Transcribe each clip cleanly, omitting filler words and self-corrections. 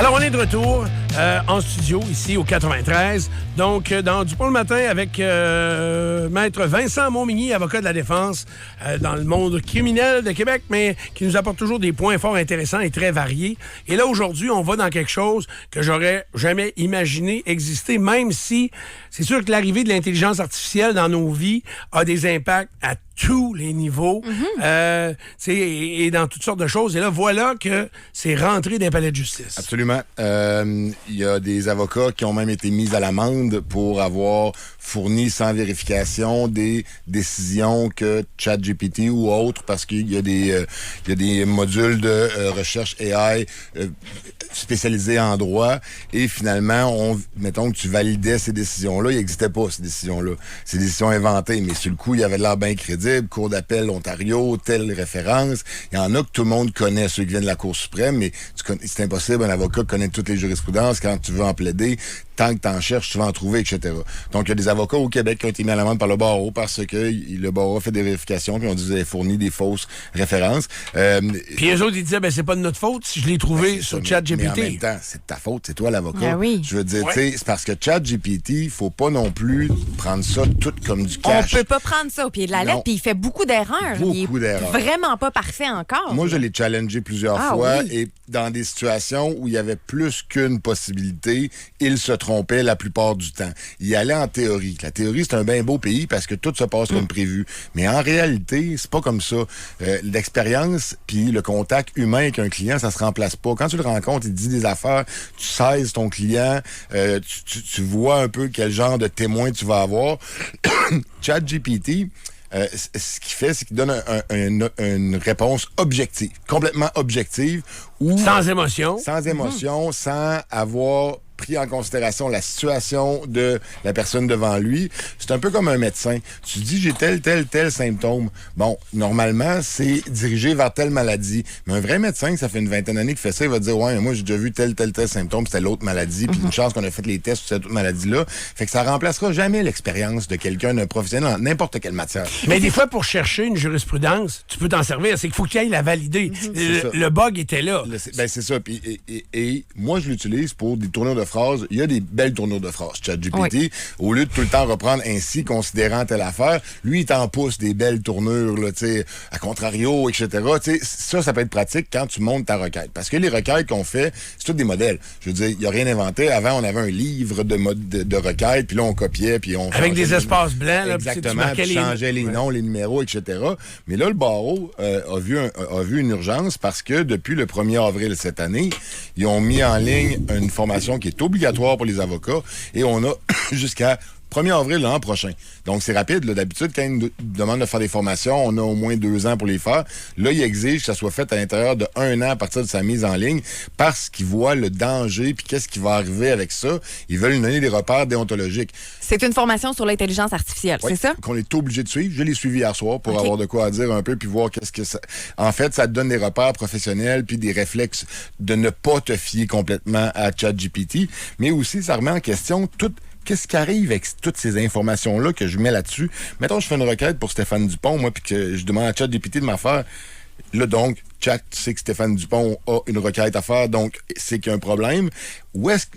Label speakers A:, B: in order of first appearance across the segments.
A: Alors, on est de retour en studio, ici, au 93. Donc, dans Dupont le matin, avec Maître Vincent Montmigny, avocat de la défense dans le monde criminel de Québec, mais qui nous apporte toujours des points forts intéressants et très variés. Et là, aujourd'hui, on va dans quelque chose que j'aurais jamais imaginé exister, même si c'est sûr que l'arrivée de l'intelligence artificielle dans nos vies a des impacts à tous les niveaux, et dans toutes sortes de choses. Et là, voilà que c'est rentré dans les palais de justice.
B: Absolument. Il y a des avocats qui ont même été mis à l'amende pour avoir fourni sans vérification des décisions que ChatGPT ou autres, parce qu'il y a des modules de recherche AI spécialisés en droit, et finalement, mettons que tu validais ces décisions-là, il n'existait pas ces décisions-là. Ces décisions inventées, mais sur le coup, il y avait l'air bien crédible. Cour d'appel Ontario, telle référence. Il y en a que tout le monde connaît, ceux qui viennent de la Cour suprême, mais c'est impossible, un avocat connaît toutes les jurisprudences. Quand tu veux en plaider, tant que tu en cherches, tu vas en trouver, etc. Donc, il y a des avocats au Québec qui ont été mis à l'amende par le barreau parce que le barreau a fait des vérifications puis on disait fourni des fausses références.
A: Puis eux autres, ils disaient, c'est pas de notre faute si je l'ai trouvé sur ChatGPT.
B: Mais en même temps, c'est de ta faute, c'est toi l'avocat.
C: Ah oui.
B: Je veux dire, tu sais, c'est parce que ChatGPT, il faut pas non plus prendre ça tout comme du cash.
C: On peut pas prendre ça au pied de la lettre, puis il fait beaucoup d'erreurs.
B: Beaucoup d'erreurs.
C: Vraiment pas parfait encore.
B: Moi, je l'ai challengé plusieurs fois et dans des situations où il y avait plus qu'une possibilité, il se trompait la plupart du temps. Il allait en théorie. La théorie, c'est un bien beau pays parce que tout se passe comme prévu. Mais en réalité, c'est pas comme ça. L'expérience puis le contact humain avec un client, ça se remplace pas. Quand tu le rencontres, il te dit des affaires, tu saises ton client, tu vois un peu quel genre de témoin tu vas avoir. ChatGPT, ce qu'il fait, c'est qu'il donne une réponse objective, complètement objective.
A: Sans émotion.
B: Sans émotion, sans avoir pris en considération la situation de la personne devant lui. C'est un peu comme un médecin. Tu dis, j'ai tel symptôme. Bon, normalement, c'est dirigé vers telle maladie. Mais un vrai médecin, ça fait une vingtaine d'années qu'il fait ça, il va dire, ouais, moi, j'ai déjà vu tel symptôme, c'était l'autre maladie, puis une chance qu'on a fait les tests sur cette autre maladie-là. Fait que ça remplacera jamais l'expérience de quelqu'un, d'un professionnel, dans n'importe quelle matière.
A: Mais des fois, pour chercher une jurisprudence, tu peux t'en servir. C'est qu'il faut qu'il aille la valider. Le bug était là.
B: C'est ça. Puis, et moi, je l'utilise pour des tournures de phrases. Il y a des belles tournures de phrases, ChatGPT. Oui. Au lieu de tout le temps reprendre ainsi, considérant telle affaire, lui, il t'en pousse des belles tournures, là, à contrario, etc. Ça peut être pratique quand tu montes ta requête. Parce que les requêtes qu'on fait, c'est tous des modèles. Je veux dire, il n'y a rien inventé. Avant, on avait un livre de requêtes, puis là, on copiait, puis on...
A: Avec des espaces blancs, là.
B: Exactement, puis changeait les noms, les numéros, etc. Mais là, le barreau a vu une urgence parce que depuis le 1er avril cette année, ils ont mis en ligne une formation qui est obligatoire pour les avocats et on a jusqu'à 1er avril l'an prochain. Donc, c'est rapide. Là. D'habitude, quand ils nous demandent de faire des formations, on a au moins 2 ans pour les faire. Là, ils exigent que ça soit fait à l'intérieur de 1 an à partir de sa mise en ligne parce qu'ils voient le danger puis qu'est-ce qui va arriver avec ça. Ils veulent nous donner des repères déontologiques.
C: C'est une formation sur l'intelligence artificielle, c'est ça?
B: Qu'on est obligé de suivre. Je l'ai suivi hier soir pour avoir de quoi à dire un peu puis voir qu'est-ce que ça... En fait, ça te donne des repères professionnels puis des réflexes de ne pas te fier complètement à ChatGPT, mais aussi, ça remet en question qu'est-ce qui arrive avec toutes ces informations-là que je mets là-dessus? Mettons, je fais une requête pour Stéphane Dupont, moi, puis que je demande à ChatGPT de m'en faire. Là, donc, Chat sait que Stéphane Dupont a une requête à faire, donc c'est qu'il y a un problème.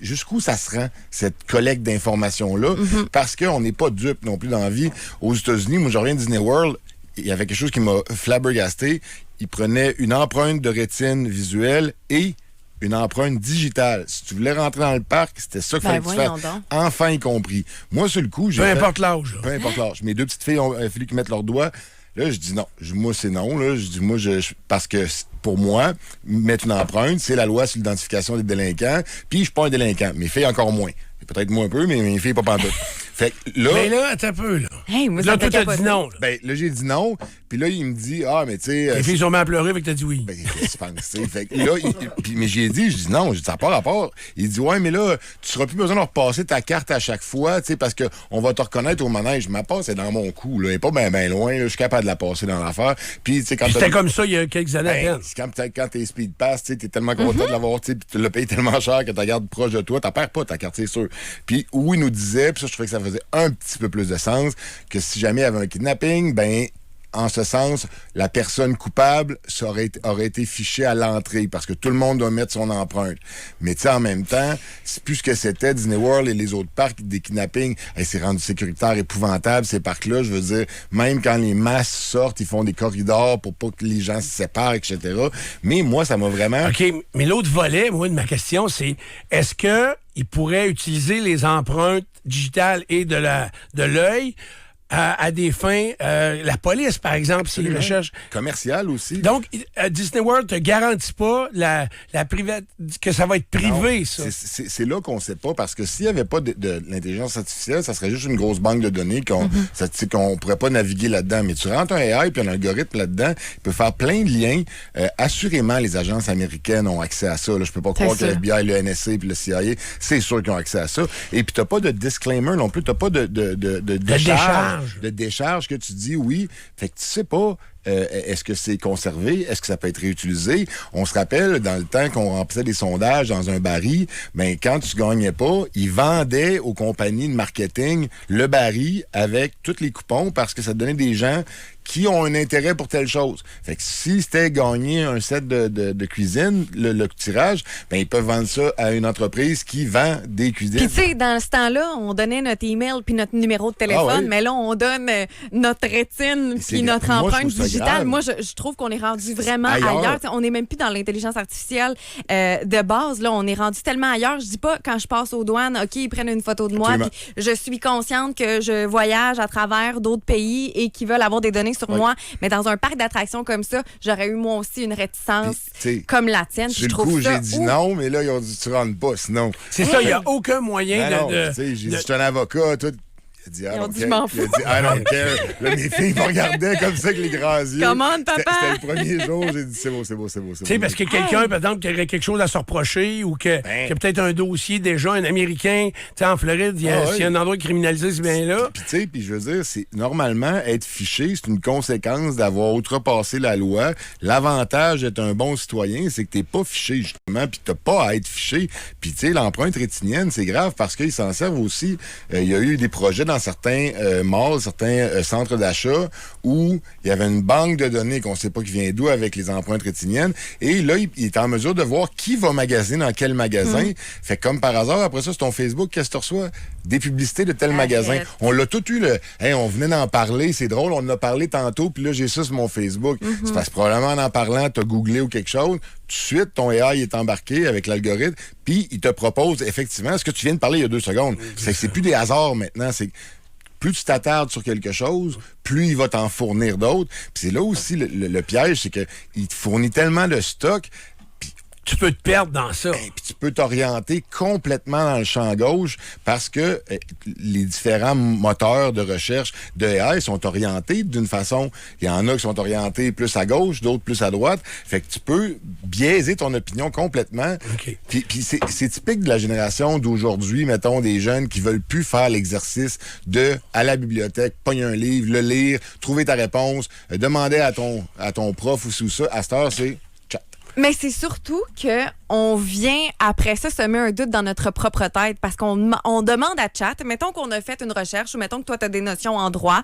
B: Jusqu'où ça se rend, cette collecte d'informations-là? Parce qu'on n'est pas dupe non plus dans la vie. Aux États-Unis, moi, je reviens de Disney World, il y avait quelque chose qui m'a flabbergasté. Ils prenaient une empreinte de rétine visuelle et une empreinte digitale. Si tu voulais rentrer dans le parc, c'était ça qu'il fallait que tu fasses. Enfants y compris. Moi, sur le coup, j'ai
A: Peu importe l'âge.
B: Peu importe l'âge. Mes 2 petites filles ont fallu qu'ils mettent leurs doigts. Là, je dis non. Moi, c'est non. Là. Je dis, moi, parce que pour moi, mettre une empreinte, c'est la loi sur l'identification des délinquants. Puis, je suis pas un délinquant. Mes filles, encore moins. Peut-être moi un peu, mais mes filles, pas pantoute. Fait que là...
A: Mais là, attends un peu, là.
C: Hey, moi,
A: là, toi, t'as dit non. Là.
B: Ben, là, j'ai dit non. Puis là, il me dit, mais tu sais...
A: Les filles sont mis à pleurer, fait que t'as dit oui.
B: Ben, qu'est-ce que tu penses, tu sais? Fait que là, mais j'ai dit non. J'ai dit, ça n'a pas rapport. Il dit, ouais, mais là, tu seras plus besoin de repasser ta carte à chaque fois, tu sais, parce qu'on va te reconnaître au manège. Ma passe est dans mon cou, là. Elle n'est pas bien loin, là. Je suis capable de la passer dans l'affaire. Puis, tu sais, quand
A: c'était comme ça il y a quelques années.
B: Quand t'es Speed Pass, tu sais, t'es tellement content de l'avoir, tu sais, puis tu l'as payé tellement cher que tu la gardes proche de toi, t'en perds pas ta carte, c'est sûr. Puis, il nous disait, puis ça, je trouvais que ça faisait un petit peu plus de sens, que si jamais il y avait un kidnapping, ben, en ce sens, la personne coupable aurait été fichée à l'entrée parce que tout le monde doit mettre son empreinte. Mais tu sais, en même temps, c'est plus ce que c'était Disney World et les autres parcs des kidnappings. Hey, c'est rendu sécuritaire épouvantable, ces parcs-là. Je veux dire, même quand les masses sortent, ils font des corridors pour pas que les gens se séparent, etc. Mais moi, ça m'a vraiment...
A: OK, mais l'autre volet, moi, de ma question, c'est est-ce qu'il pourrait utiliser les empreintes digitales et de l'œil à des fins, la police, par exemple, s'ils recherchent.
B: Commercial aussi.
A: Donc, Disney World te garantit pas que ça va être privé,
B: non,
A: ça.
B: C'est là qu'on sait pas, parce que s'il y avait pas de l'intelligence artificielle, ça serait juste une grosse banque de données qu'on pourrait pas naviguer là-dedans. Mais tu rentres un AI puis un algorithme là-dedans, il peut faire plein de liens. Assurément, les agences américaines ont accès à ça. Là. Je peux pas croire que le FBI, le NSA puis le CIA, c'est sûr qu'ils ont accès à ça. Et puis t'as pas de disclaimer non plus, t'as pas de décharge. De décharge que tu dis oui. Fait que tu sais pas est-ce que c'est conservé, est-ce que ça peut être réutilisé. On se rappelle dans le temps qu'on remplissait des sondages dans un baril, ben quand tu gagnais pas, ils vendaient aux compagnies de marketing le baril avec tous les coupons parce que ça donnait des gens qui ont un intérêt pour telle chose. Fait que si c'était gagner un set de cuisine, le tirage, ben ils peuvent vendre ça à une entreprise qui vend des cuisines.
C: Puis tu sais, dans ce temps-là, on donnait notre email puis notre numéro de téléphone, mais là, on donne notre rétine puis notre empreinte digitale. Moi, je trouve qu'on est rendu vraiment ailleurs. T'sais, on n'est même plus dans l'intelligence artificielle de base. Là, on est rendu tellement ailleurs. Je dis pas, quand je passe aux douanes, OK, ils prennent une photo de moi, puis je suis consciente que je voyage à travers d'autres pays et qu'ils veulent avoir des données sur moi. Mais dans un parc d'attractions comme ça, j'aurais eu moi aussi une réticence comme la tienne.
B: Sur le coup, j'ai dit non, mais là, ils ont dit tu rentres pas, sinon.
A: C'est ça, il n'y a aucun moyen
B: j'ai dit, je suis un avocat, tout. Il a dit,
C: je m'en fous.
B: Il a dit, I don't care. Là, mes filles me regardaient comme ça avec les grands yeux.
C: Commande, papa.
B: C'était le premier jour. J'ai dit, c'est beau. Tu
A: sais, parce que quelqu'un, par exemple, qui aurait quelque chose à se reprocher ou qui a peut-être un dossier déjà, un Américain, tu sais, en Floride, s'il y a un endroit criminalisé, c'est bien là.
B: Puis, tu sais, je veux dire, c'est normalement, être fiché, c'est une conséquence d'avoir outrepassé la loi. L'avantage d'être un bon citoyen, c'est que t'es pas fiché, justement, puis t'as pas à être fiché. Puis, tu sais, l'empreinte rétinienne, c'est grave parce qu'ils s'en servent aussi. Il y a eu des projets dans certains malls, certains centres d'achat où il y avait une banque de données qu'on ne sait pas qui vient d'où avec les empreintes rétiniennes. Et là, il est en mesure de voir qui va magasiner dans quel magasin. Fait comme par hasard, après ça, sur ton Facebook, qu'est-ce que tu reçois? Des publicités de tel magasin. On l'a tout eu, on venait d'en parler, c'est drôle, on en a parlé tantôt, puis là, j'ai ça sur mon Facebook. C'est parce que probablement en parlant, tu as googlé ou quelque chose. Tout de suite, ton AI est embarqué avec l'algorithme, puis il te propose effectivement ce que tu viens de parler il y a 2 secondes. C'est plus des hasards maintenant, c'est plus tu t'attardes sur quelque chose, plus il va t'en fournir d'autres. Puis c'est là aussi le piège, c'est qu'il te fournit tellement de stock.
A: Tu peux te perdre dans ça.
B: Puis tu peux t'orienter complètement dans le champ gauche parce que les différents moteurs de recherche de AI sont orientés d'une façon. Il y en a qui sont orientés plus à gauche, d'autres plus à droite. Fait que tu peux biaiser ton opinion complètement.
A: Okay.
B: Puis c'est typique de la génération d'aujourd'hui, mettons, des jeunes qui veulent plus faire l'exercice de à la bibliothèque, pogner un livre, le lire, trouver ta réponse, demander à ton prof ou ça. À cette heure, c'est
C: Mais c'est surtout qu'on vient, après ça, semer un doute dans notre propre tête parce qu'on demande à Chat, mettons qu'on a fait une recherche ou mettons que toi, tu as des notions en droit,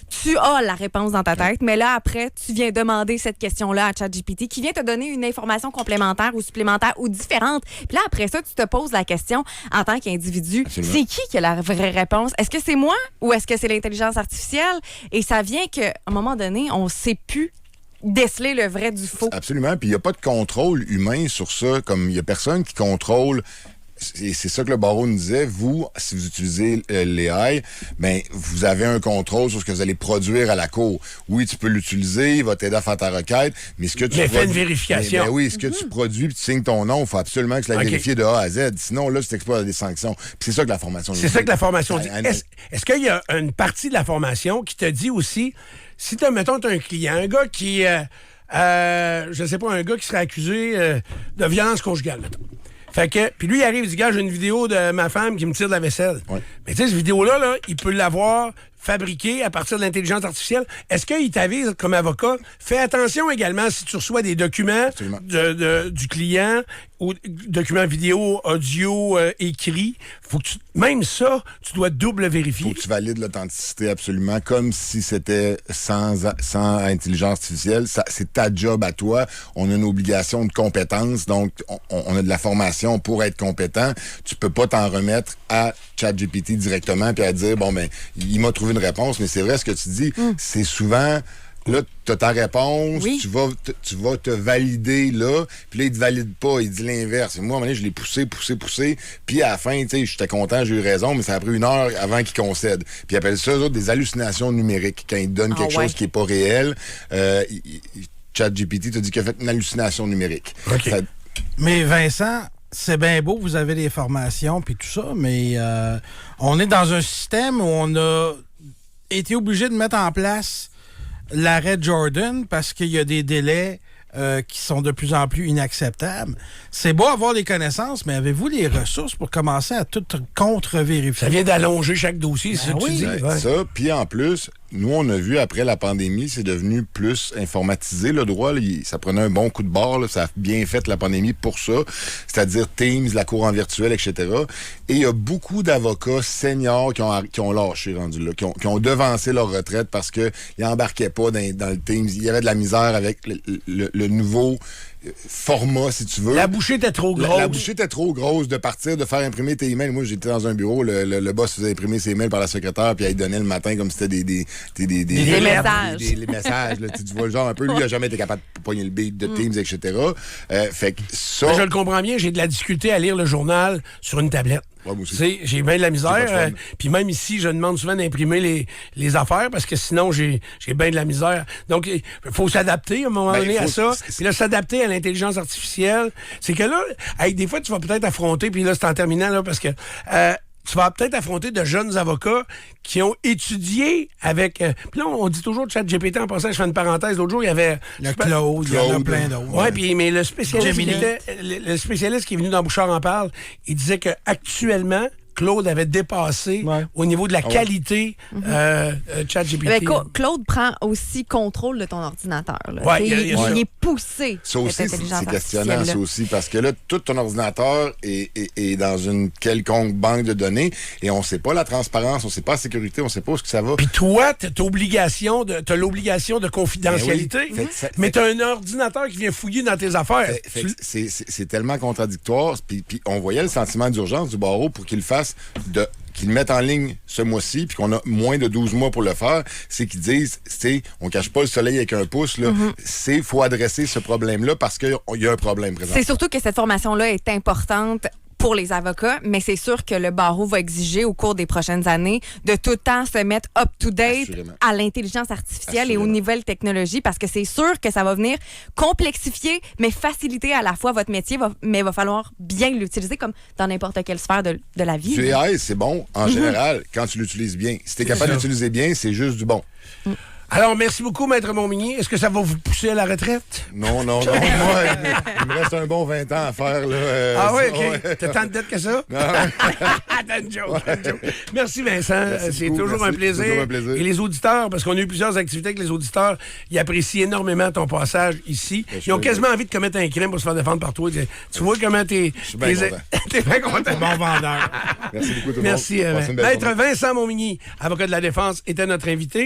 C: tu as la réponse dans ta tête, mais là, après, tu viens demander cette question-là à ChatGPT qui vient te donner une information complémentaire ou supplémentaire ou différente. Puis là, après ça, tu te poses la question en tant qu'individu, c'est qui a la vraie réponse? Est-ce que c'est moi ou est-ce que c'est l'intelligence artificielle? Et ça vient qu'à un moment donné, on ne sait plus déceler le vrai du faux.
B: Absolument. Puis il n'y a pas de contrôle humain sur ça. Comme il n'y a personne qui contrôle. Et c'est ça que le barreau nous disait. Vous, si vous utilisez l'AI, ben, vous avez un contrôle sur ce que vous allez produire à la cour. Oui, tu peux l'utiliser, il va t'aider à faire ta requête, mais ce que tu
A: fais une vérification.
B: Ben oui, ce que tu produis, puis tu signes ton nom, il faut absolument que tu l'aies vérifié de A à Z. Sinon, là, tu t'exposes à des sanctions. Puis c'est ça que la formation dit.
A: C'est ça que la formation dit. Est-ce qu'il y a une partie de la formation qui te dit aussi, si tu as, mettons, un client, un gars qui, je sais pas, un gars qui serait accusé de violence conjugale, mettons. Fait que, puis lui, il arrive, il dit, gars, j'ai une vidéo de ma femme qui me tire de la vaisselle.
B: Ouais.
A: Mais tu sais, cette vidéo-là, il peut l'avoir fabriqués à partir de l'intelligence artificielle. Est-ce qu'il t'avise, comme avocat, fais attention également si tu reçois des documents du client ou documents vidéo, audio, écrit. Faut que même ça, tu dois double vérifier.
B: Faut que tu valides l'authenticité absolument, comme si c'était sans intelligence artificielle. C'est ta job à toi. On a une obligation de compétence, donc on a de la formation pour être compétent. Tu peux pas t'en remettre à ChatGPT directement puis à dire, bon, ben, il m'a trouvé une réponse, mais c'est vrai ce que tu dis. C'est souvent... Là, tu as ta réponse, tu vas te valider là, puis là, il te valide pas, il dit l'inverse. Et moi, à un moment donné, je l'ai poussé, puis à la fin, tu sais, j'étais content, j'ai eu raison, mais ça a pris 1 heure avant qu'il concède. Puis ils appellent ça, eux autres, des hallucinations numériques, quand ils te donnent quelque chose qui est pas réel. ChatGPT t'a dit qu'il a fait une hallucination numérique.
A: Okay.
D: Mais Vincent... C'est bien beau, vous avez des formations puis tout ça, mais on est dans un système où on a été obligé de mettre en place l'arrêt Jordan parce qu'il y a des délais qui sont de plus en plus inacceptables. C'est beau avoir des connaissances, mais avez-vous les ressources pour commencer à tout contre-vérifier?
A: Ça vient d'allonger chaque dossier, c'est ça que tu dis.
B: Ouais. Ça, puis en plus, nous, on a vu, après la pandémie, c'est devenu plus informatisé, le droit. Là, ça prenait un bon coup de barre. Là, ça a bien fait la pandémie pour ça. C'est-à-dire Teams, la cour en virtuel, etc. Et il y a beaucoup d'avocats seniors qui ont lâché, rendu là, qui ont devancé leur retraite parce qu'ils n'embarquaient pas dans le Teams. Il y avait de la misère avec le nouveau format, si tu veux.
A: La bouchée était trop grosse.
B: La bouchée était trop grosse de partir, de faire imprimer tes emails. Moi, j'étais dans un bureau, le boss faisait imprimer ses emails par la secrétaire, puis il donnait le matin comme si c'était des
C: messages.
B: Des messages. Là, tu vois le genre un peu. Lui, il n'a jamais été capable de pogner le beat de Teams, etc. Fait que ça...
A: Mais je le comprends bien, j'ai de la difficulté à lire le journal sur une tablette.
B: Ouais, moi aussi.
A: J'ai bien de la misère. Puis même ici, je demande souvent d'imprimer les affaires parce que sinon, j'ai bien de la misère. Donc, il faut s'adapter à un moment donné à ça. Puis là, s'adapter à l'intelligence artificielle. C'est que là, des fois, tu vas peut-être affronter, puis là, c'est en terminant, là, parce que... tu vas peut-être affronter de jeunes avocats qui ont étudié avec... puis là, on dit toujours ChatGPT en passant, je fais une parenthèse. L'autre jour, il y avait...
D: Le Claude, il y en a plein d'autres.
A: Oui, mais le spécialiste qui est venu dans Bouchard en parle, il disait qu'actuellement, Claude avait dépassé au niveau de la qualité ChatGPT.
C: Claude prend aussi contrôle de ton ordinateur.
A: Ouais,
C: il est poussé.
B: Ça aussi, c'est questionnant, ça aussi, parce que là, tout ton ordinateur est dans une quelconque banque de données et on ne sait pas la transparence, on ne sait pas la sécurité, on ne sait pas où ça va.
A: Puis toi, t'as l'obligation de confidentialité, mais t'as un ordinateur qui vient fouiller dans tes affaires.
B: C'est tellement contradictoire. Puis on voyait le sentiment d'urgence du barreau pour qu'il fasse qu'ils mettent en ligne ce mois-ci, puis qu'on a moins de 12 mois pour le faire, c'est qu'ils disent, on cache pas le soleil avec un pouce, là. Faut adresser ce problème-là parce qu'il y a un problème présent.
C: C'est surtout que cette formation-là est importante pour les avocats, mais c'est sûr que le barreau va exiger au cours des prochaines années de tout le temps se mettre up-to-date à l'intelligence artificielle et aux nouvelles technologies parce que c'est sûr que ça va venir complexifier, mais faciliter à la fois votre métier, mais il va falloir bien l'utiliser comme dans n'importe quelle sphère de la vie.
B: Tu es c'est bon, en général, quand tu l'utilises bien. Si tu es capable d'utiliser bien, c'est juste du bon.
A: Alors, merci beaucoup, Maître Montmigny. Est-ce que ça va vous pousser à la retraite?
B: Non. Moi, il me reste un bon 20 ans à faire. Là,
A: oui, OK. T'as tant de dettes que ça? T'as une joke. Merci, Vincent. C'est toujours un plaisir. Et les auditeurs, parce qu'on a eu plusieurs activités avec les auditeurs, ils apprécient énormément ton passage ici. Ils ont quasiment envie de commettre un crime pour se faire défendre par toi. Tu vois comment t'es...
B: Je suis bien content.
A: T'es bien content.
D: Bon vendeur.
B: Merci beaucoup, tout le monde.
A: Merci. Maître Vincent Montmigny, avocat de la défense, était notre invité.